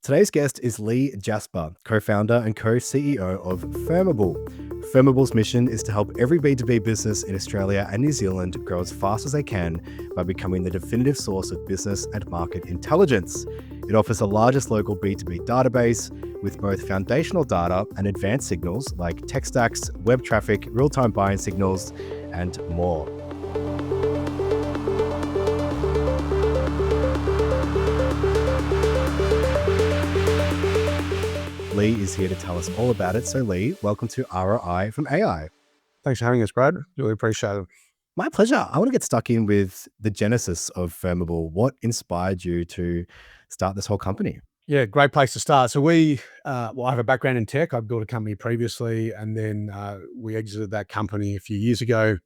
Today's guest is Leigh Jasper, co-founder and co-CEO of Firmable. Firmable's mission is to help every B2B business in Australia and New Zealand grow as fast as they can by becoming the definitive source of business and market intelligence. It offers the largest local B2B database with both foundational data and advanced signals like tech stacks, web traffic, real-time buying signals, and more. Leigh is here to tell us all about it. So Leigh, welcome to ROI from AI. Thanks for having us, Brad. Really appreciate it. My pleasure. I want to get stuck in with the genesis of Firmable. What inspired you to start this whole company? Yeah, great place to start. So I have a background in tech. I built a company previously, and then we exited that company a few years ago,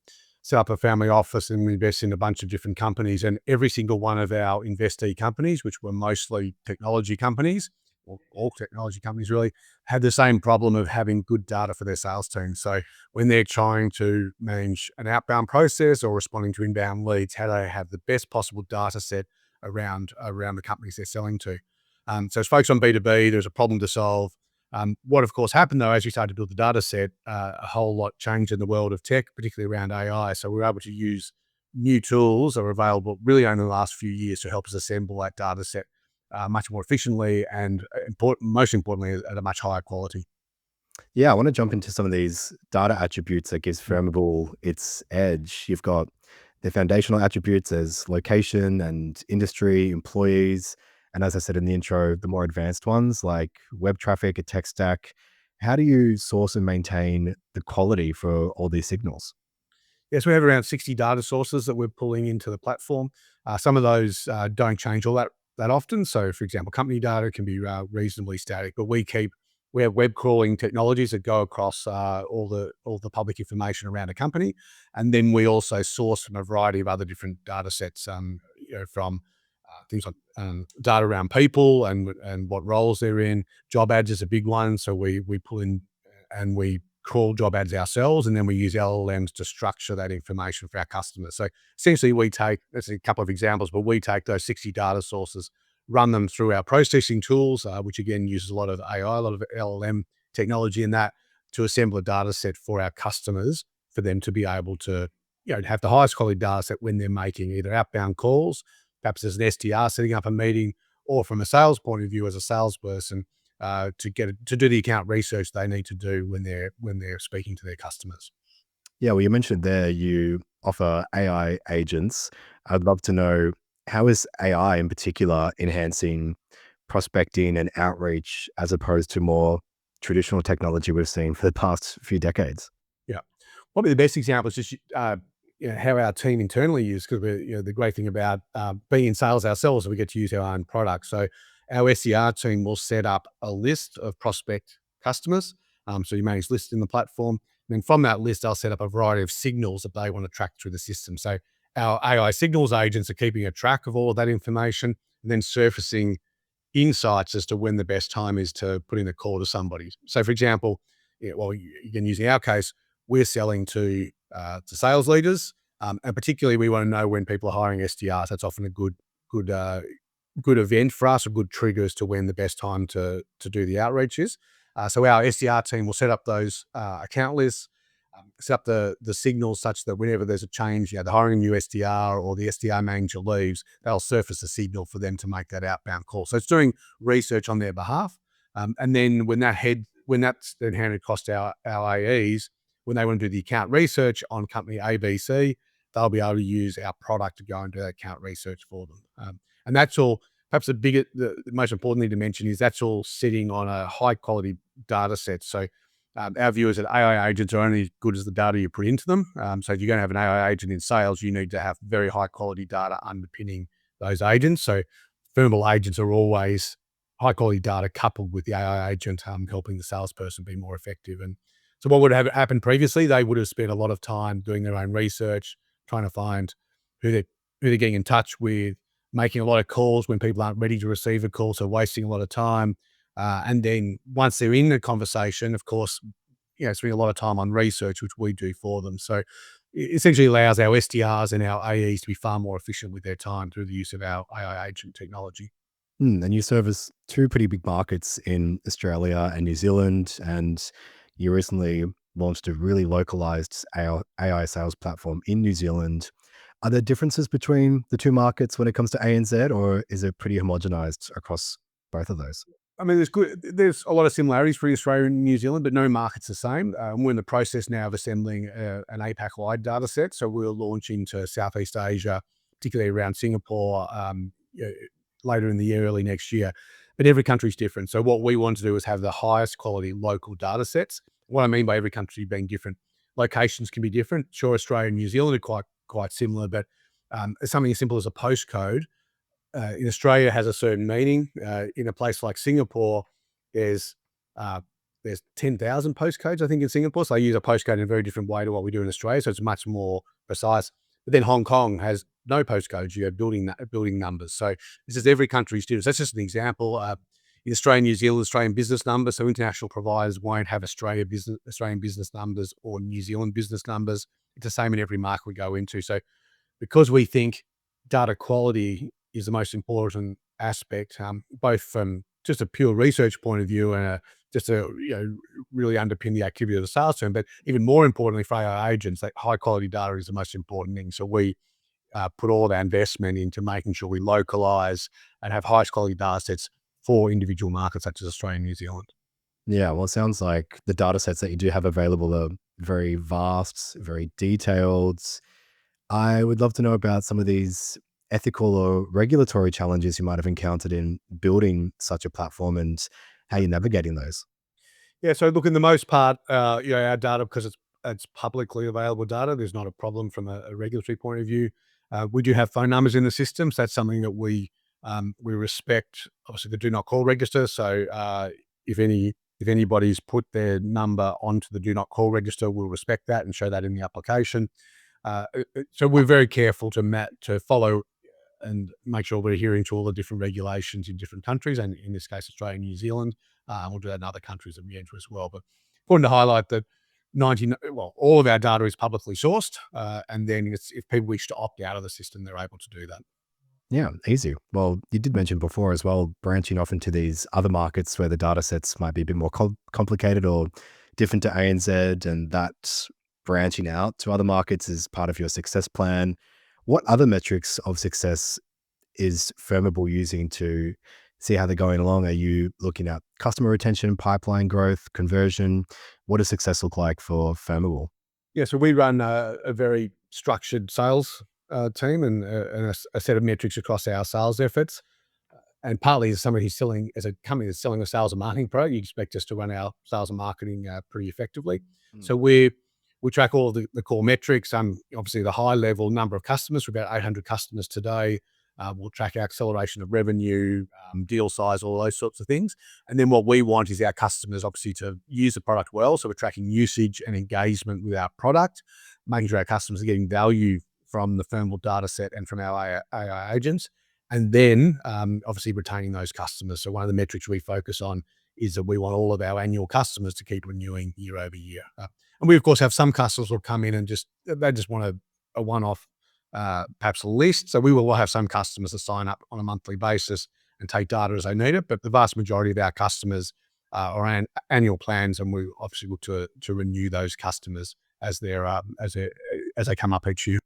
set up a family office, and we invested in a bunch of different companies. And every single one of our investee companies, which were mostly technology companies, or all technology companies really, had the same problem of having good data for their sales team. So when they're trying to manage an outbound process or responding to inbound leads, how do they have the best possible data set around the companies they're selling to? So it's focused on B2B. There's a problem to solve. What of course happened though, as we started to build the data set, a whole lot changed in the world of tech, particularly around AI. So we were able to use new tools that are available really only in the last few years to help us assemble that data set much more efficiently and most importantly, at a much higher quality. Yeah, I want to jump into some of these data attributes that gives Firmable its edge. You've got the foundational attributes as location and industry, employees, and as I said in the intro, the more advanced ones like web traffic, a tech stack. How do you source and maintain the quality for all these signals? Yes, we have around 60 data sources that we're pulling into the platform. Some of those don't change all that often. So for example, company data can be reasonably static, but we have web crawling technologies that go across all the public information around a company. And then we also source from a variety of other different data sets, from things like data around people and what roles they're in. Job ads is a big one. So we pull in and we crawl job ads ourselves, and then we use LLMs to structure that information for our customers. So essentially that's a couple of examples, but we take those 60 data sources, run them through our processing tools, which again uses a lot of AI, a lot of LLM technology in that, to assemble a data set for our customers, for them to be able to have the highest quality data set when they're making either outbound calls, perhaps as an SDR setting up a meeting, or from a sales point of view as a salesperson, to do the account research they need to do when they're speaking to their customers. Yeah, well, you mentioned there you offer AI agents. I'd love to know, how is AI in particular enhancing prospecting and outreach as opposed to more traditional technology we've seen for the past few decades? Yeah, probably the best example is just how our team internally use, because the great thing about being in sales ourselves is we get to use our own products. So our SDR team will set up a list of prospect customers. So you manage lists in the platform. And then from that list, I'll set up a variety of signals that they want to track through the system. So our AI signals agents are keeping a track of all of that information and then surfacing insights as to when the best time is to put in a call to somebody. So for example, you can use in our case, we're selling to sales leaders. And particularly we want to know when people are hiring SDRs. That's often a good event for us, a good trigger as to when the best time to do the outreach is. So our SDR team will set up those account lists, set up the signals such that whenever there's a change, they're hiring a new SDR or the SDR manager leaves, they'll surface a signal for them to make that outbound call. So it's doing research on their behalf. And then when that's then handed across to our AEs, when they want to do the account research on company ABC, they'll be able to use our product to go and do that account research for them. And that's all. Perhaps the most important thing to mention is that's all sitting on a high quality data set. So our view is that AI agents are only as good as the data you put into them. So if you're going to have an AI agent in sales, you need to have very high quality data underpinning those agents. So Firmable agents are always high quality data coupled with the AI agent, helping the salesperson be more effective. And so what would have happened previously, they would have spent a lot of time doing their own research, trying to find who they're getting in touch with, making a lot of calls when people aren't ready to receive a call, so wasting a lot of time. And then once they're in the conversation, of course, spending a lot of time on research, which we do for them. So it essentially allows our SDRs and our AEs to be far more efficient with their time through the use of our AI agent technology. And you service two pretty big markets in Australia and New Zealand, and you recently launched a really localized AI sales platform in New Zealand. Are there differences between the two markets when it comes to ANZ, or is it pretty homogenized across both of those? I mean, there's a lot of similarities for Australia and New Zealand, but no market's the same. We're in the process now of assembling an APAC-wide data set. So we'll launch into Southeast Asia, particularly around Singapore, later in the year, early next year. But every country's different. So what we want to do is have the highest quality local data sets. What I mean by every country being different, locations can be different. Sure, Australia and New Zealand are quite similar, but something as simple as a postcode in Australia has a certain meaning. In a place like Singapore, there's uh, there's 10,000 postcodes, I think, in Singapore. So they use a postcode in a very different way to what we do in Australia. So it's much more precise. But then Hong Kong has no postcodes. You have building numbers. So this is every country's different. So that's just an example. In Australia, New Zealand, Australian business numbers. So international providers won't have Australian business numbers or New Zealand business numbers. It's the same in every market we go into. So because we think data quality is the most important aspect, both from just a pure research point of view and just to really underpin the activity of the sales team, but even more importantly for our agents, that high quality data is the most important thing. So we put all of our investment into making sure we localize and have highest quality data sets for individual markets such as Australia and New Zealand. Yeah, well, it sounds like the data sets that you do have available are very vast, very detailed. I would love to know about some of these ethical or regulatory challenges you might have encountered in building such a platform and how you're navigating those. Yeah, so look, in the most part, our data, because it's publicly available data, there's not a problem from a regulatory point of view. We do have phone numbers in the system, so that's something that we respect. Obviously, the do not call register. So if anybody's put their number onto the do not call register, we'll respect that and show that in the application. So we're very careful to follow and make sure we're adhering to all the different regulations in different countries, and in this case, Australia and New Zealand. We'll do that in other countries that we enter as well. But important to highlight that all of our data is publicly sourced, and then if people wish to opt out of the system, they're able to do that. Yeah, easy. Well, you did mention before as well, branching off into these other markets where the data sets might be a bit more complicated or different to ANZ, and that branching out to other markets is part of your success plan. What other metrics of success is Firmable using to see how they're going along? Are you looking at customer retention, pipeline growth, conversion? What does success look like for Firmable? Yeah, so we run a very structured sales team and a set of metrics across our sales efforts. And partly as somebody who's selling, as a company that's selling a sales and marketing product, you expect us to run our sales and marketing pretty effectively. Mm. So we track all of the core metrics. Obviously the high level number of customers, we're about 800 customers today. We'll track our acceleration of revenue, deal size, all those sorts of things. And then what we want is our customers obviously to use the product well. So we're tracking usage and engagement with our product, making sure our customers are getting value from the Firmable data set and from our AI agents. And then obviously retaining those customers. So one of the metrics we focus on is that we want all of our annual customers to keep renewing year over year. And we of course have some customers who will come in and they just want a one-off perhaps a list. So we will have some customers that sign up on a monthly basis and take data as they need it. But the vast majority of our customers are annual plans, and we obviously look to renew those customers as they come up each year.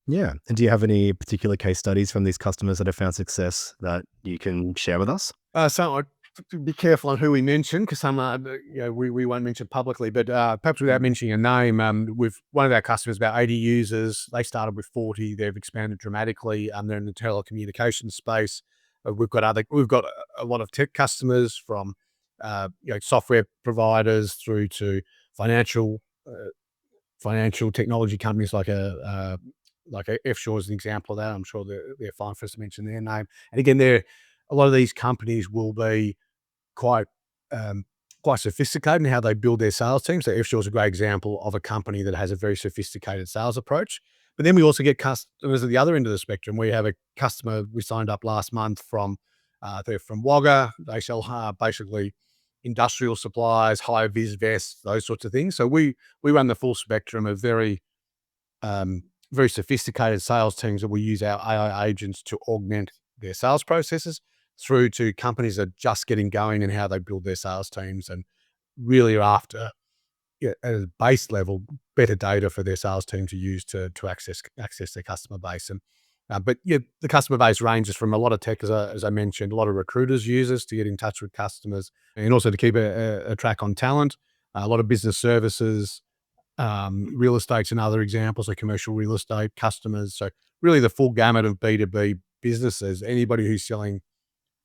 Yeah. And do you have any particular case studies from these customers that have found success that you can share with us? So I'd be careful on who we mention because some we won't mention publicly, but perhaps without mentioning a name, with one of our customers, about 80 users, they started with 40, they've expanded dramatically. They're in the telecommunications space. We've got a lot of tech customers from software providers through to financial technology companies like F Shore is an example of that. I'm sure they're fine for us to mention their name. And again, a lot of these companies will be quite sophisticated in how they build their sales team. So F Shore is a great example of a company that has a very sophisticated sales approach. But then we also get customers at the other end of the spectrum. We have a customer we signed up last month they're from Wagga. They sell basically industrial supplies, high vis vests, those sorts of things. So we run the full spectrum of very sophisticated sales teams that we use our AI agents to augment their sales processes. through to companies that are just getting going and how they build their sales teams, and really are after, at a base level, better data for their sales team to use to access their customer base. And but the customer base ranges from a lot of tech, as I mentioned, a lot of recruiters use us to get in touch with customers, and also to keep a track on talent. A lot of business services, real estate's another example, so commercial real estate customers. So really the full gamut of B2B businesses, anybody who's selling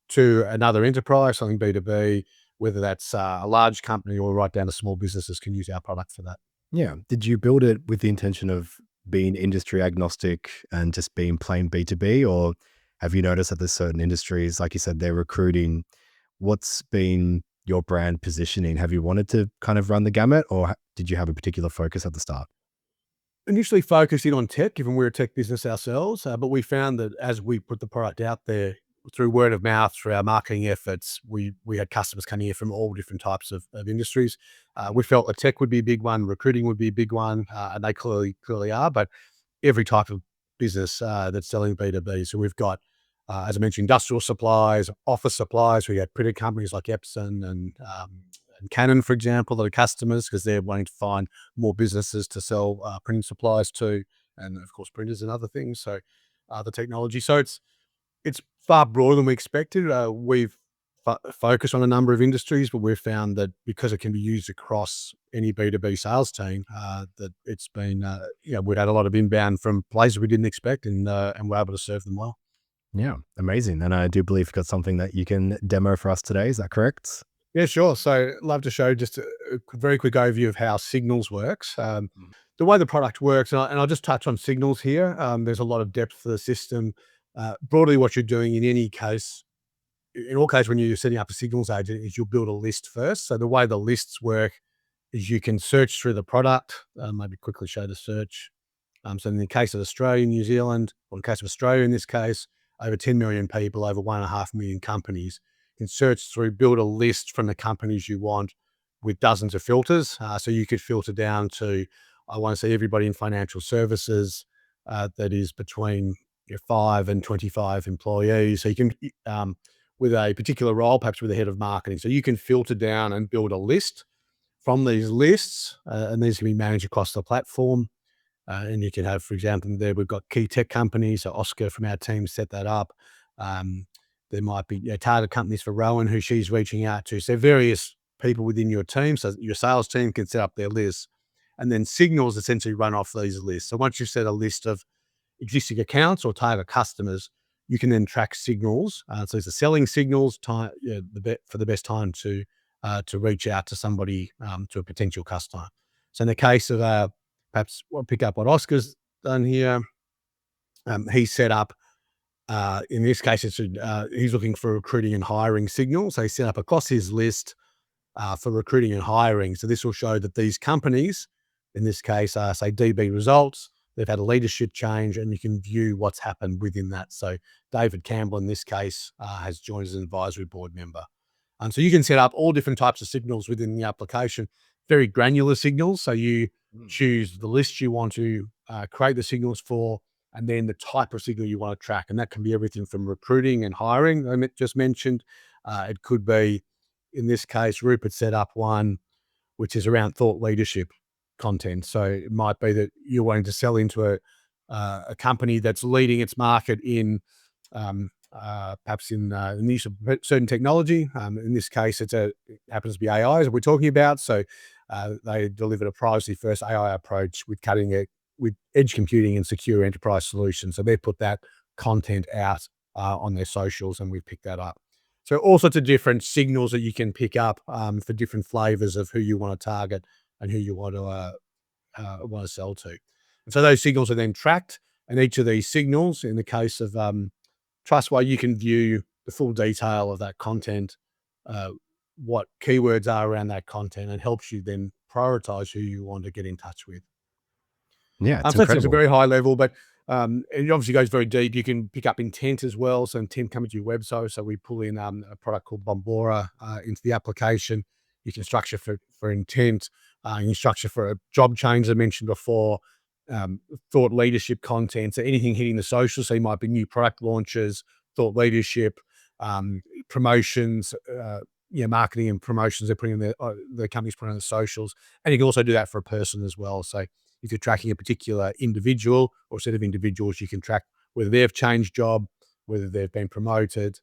to another enterprise, something B2B, whether that's a large company or right down to small businesses, can use our product for that. Yeah. Did you build it with the intention of being industry agnostic and just being plain B2B? Or have you noticed that there's certain industries, like you said, they're recruiting? What's been your brand positioning? Have you wanted to kind of run the gamut, or did you have a particular focus at the start? Initially focusing on tech, given we're a tech business ourselves, but we found that as we put the product out there through word of mouth, through our marketing efforts, we had customers coming in from all different types of industries. We felt that tech would be a big one, recruiting would be a big one, and they clearly are, but every type of business that's selling B2B. So we've got, as I mentioned, industrial supplies, office supplies. We had printer companies like Epson and Canon, for example, that are customers because they're wanting to find more businesses to sell printing supplies to, and of course printers and other things. So the technology. So it's far broader than we expected. We've focused on a number of industries, but we've found that because it can be used across any B2B sales team, that it's been, we've had a lot of inbound from places we didn't expect, and we're able to serve them well. Yeah, amazing. And I do believe you've got something that you can demo for us today. Is that correct? Yeah, sure. So love to show just a very quick overview of how Signals works. The way the product works, and I'll just touch on Signals here. There's a lot of depth to the system. Broadly, what you're doing in all cases, when you're setting up a Signals agent, is you'll build a list first. So the way the lists work is you can search through the product. Maybe quickly show the search. So in the case of Australia, New Zealand, or in the case of Australia, in this case, over 10 million people, over 1.5 million companies, you can search through, build a list from the companies you want with dozens of filters. So you could filter down to, I want to see everybody in financial services that is between 5 and 25 employees. So you can, with a particular role, perhaps with the head of marketing. So you can filter down and build a list from these lists, and these can be managed across the platform. And you can have, for example, there we've got key tech companies. So Oscar from our team set that up. There might be target companies for Rowan, who she's reaching out to. So various people within your team. So your sales team can set up their lists, and then Signals essentially run off these lists. So once you've set a list of existing accounts or target customers, you can then track signals. So it's a selling signals time, for the best time to reach out to somebody, to a potential customer. So in the case of perhaps we'll pick up what Oscar's done here. He's set up, in this case, he's looking for recruiting and hiring signals. So he set up across his list for recruiting and hiring. So this will show that these companies, in this case, say DB Results, they've had a leadership change, and you can view what's happened within that. So David Campbell, in this case, has joined as an advisory board member. So you can set up all different types of signals within the application, very granular signals. So you choose the list you want to create the signals for, and then the type of signal you want to track. And that can be everything from recruiting and hiring, I just mentioned. It could be, in this case, Rupert set up one which is around thought leadership content. So it might be that you're wanting to sell into a company that's leading its market in perhaps in the use of certain technology. In this case, it happens to be AI that we're talking about. So they delivered a privacy-first AI approach with with edge computing and secure enterprise solutions. So they put that content out on their socials, and we picked that up. So all sorts of different signals that you can pick up for different flavors of who you want to target and who you want to sell to. And so those signals are then tracked, and each of these signals, in the case of Trustway, you can view the full detail of that content, what keywords are around that content, and helps you then prioritize who you want to get in touch with. Yeah, it's So that's a incredible. very high level, but it obviously goes very deep. You can pick up intent as well. So intent comes to your website. So we pull in a product called Bombora into the application. You can structure for intent. You can structure for a job change I mentioned before, thought leadership content. So anything hitting the social. So you might be new product launches, thought leadership. promotions, marketing and promotions they're putting in the company's putting on the socials. And you can also do that for a person as well. So if you're tracking a particular individual or set of individuals, you can track whether they've changed job, whether they've been promoted,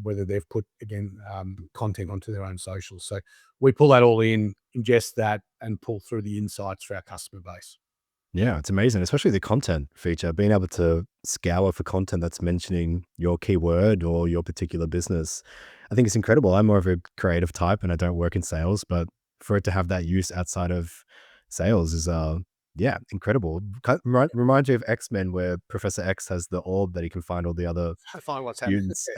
whether they've put, content onto their own socials. So we pull that all in, ingest that, and pull through the insights for our customer base. Yeah, it's amazing, especially the content feature, being able to scour for content that's mentioning your keyword or your particular business. I think it's incredible. I'm more of a creative type and I don't work in sales, but for it to have that use outside of sales is, yeah, incredible. Reminds you of X-Men where Professor X has the orb that he can find all the other I find what's happening. mutants.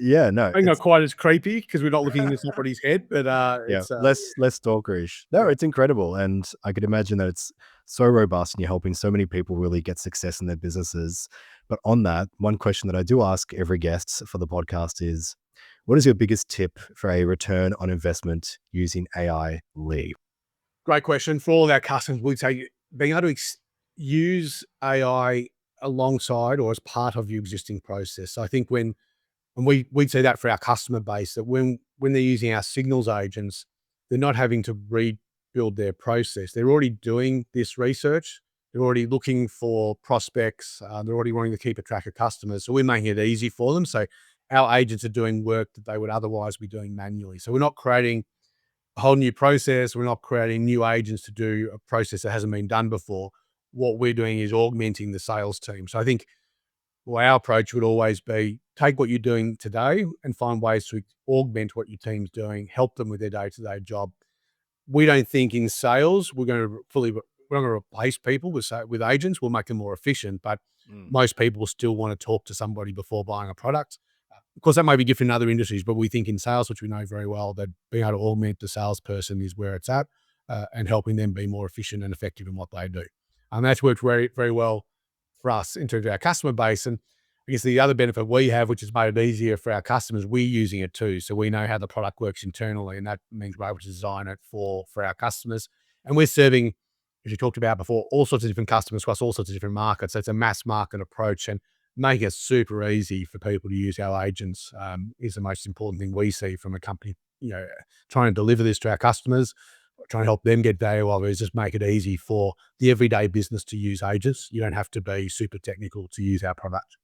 Yeah, no, Maybe not it's quite as creepy because we're not looking into somebody's head, but yeah, it's less stalkerish. No, yeah. it's incredible, and I could imagine that it's so robust, and you're helping so many people really get success in their businesses. But on that, one question that I do ask every guest for the podcast is, what is your biggest tip for a return on investment using AI, Leigh? Great question. For all of our customers, we'd say being able to use AI alongside or as part of your existing process. So I think and we'd say that for our customer base, that when they're using our signals agents, they're not having to rebuild their process. They're already doing this research. They're already looking for prospects. They're already wanting to keep a track of customers. So we're making it easy for them. So our agents are doing work that they would otherwise be doing manually. So we're not creating a whole new process. We're not creating new agents to do a process that hasn't been done before. What we're doing is augmenting the sales team. So I think, well, our approach would always be take what you're doing today and find ways to augment what your team's doing, help them with their day-to-day job. We don't think in sales we're not going to replace people with agents. We'll make them more efficient, but Mm. most people still want to talk to somebody before buying a product. Of course, that may be different in other industries, but we think in sales, which we know very well, that being able to augment the salesperson is where it's at, and helping them be more efficient and effective in what they do. And that's worked very, very well for us in terms of our customer base. And I guess the other benefit we have, which has made it easier for our customers, we're using it too. So we know how the product works internally, and that means we're able to design it for our customers. And we're serving, as you talked about before, all sorts of different customers across all sorts of different markets. So it's a mass market approach, and making it super easy for people to use our agents is the most important thing we see from a company, trying to deliver this to our customers, trying to help them get value of it, is just make it easy for the everyday business to use agents. You don't have to be super technical to use our product.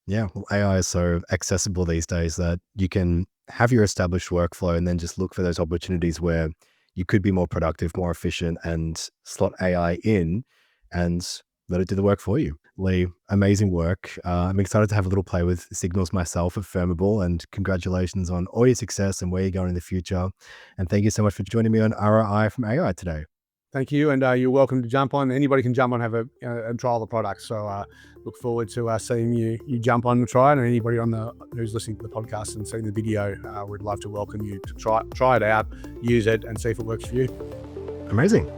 Yeah, well, AI is so accessible these days that you can have your established workflow and then just look for those opportunities where you could be more productive, more efficient, and slot AI in and let it do the work for you. Leigh, amazing work. I'm excited to have a little play with signals myself at Firmable, and congratulations on all your success and where you're going in the future. And thank you so much for joining me on ROI from AI today. Thank you, and you're welcome to jump on. Anybody can jump on, have and trial the product. So look forward to seeing you jump on and try it. And anybody who's listening to the podcast and seeing the video, we'd love to welcome you to try it out, use it, and see if it works for you. Amazing.